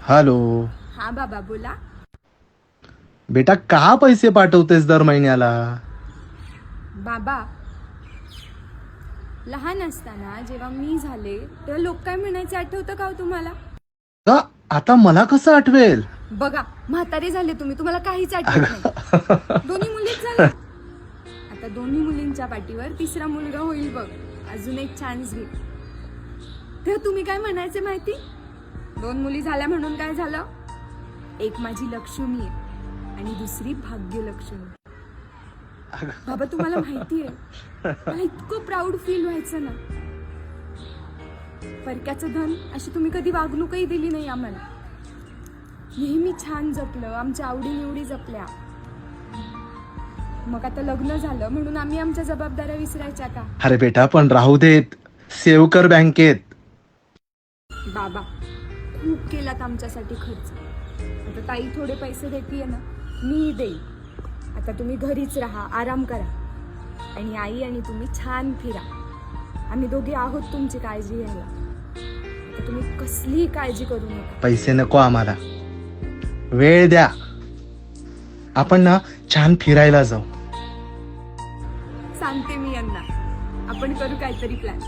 Hello. हा बाबा बोला. बेटा का पैसे पाठवतेस दर महिन्याला? बाबा, लहान असताना जेव्हा मी झाले तेव्हा लोक काय म्हणायचे आठवतं का हो तुम्हाला? का आता मला कसं आठवेल? बघा, म्हातारे झाले तुम्हाला काहीच आठवत नाही. दोन्ही मुलीच झाल्या. आता दोन्ही मुलींच्या पाठीवर तिसरा मुलगा होईल बघ. अजून एक चान्स घे. तेव्हा तुम्ही काय म्हणायचे माहिती? 2 मुली झाल्या म्हणून काय झालं? एक माझी लक्ष्मी आहे आणि दुसरी भाग्यलक्ष्मी. बाबा तुम्हाला माहितीये, मला इतकं प्राऊड फील व्हायचं ना. परक्याचं धन अशी तुम्ही कधी वागणूकही दिली नाही आम्हाला. नेहमी छान जपलं, आमच्या आवडीनिवडी जपल्या. मग आता लग्न झालं म्हणून आम्ही आमच्या जबाबदाऱ्या विसरायच्या का? अरे बेटा पण राहू देत, सेव्ह कर बँकेत. बाबा खूप केलात आमच्यासाठी खर्च. आता ताई थोडे पैसे देतीये ना, मी देईन. आता तुम्ही घरीच राहा, आराम करा आणि आई आणि तुम्ही छान फिरा. आम्ही दोघे आहोत तुमची काळजी घ्यायला. आता तुम्ही कसलीही काळजी करू नका. पैसे नको आम्हाला, वेळ द्या. आपण ना छान फिरायला जाऊ. सांगते मी यांना, आपण करू काहीतरी प्लॅन.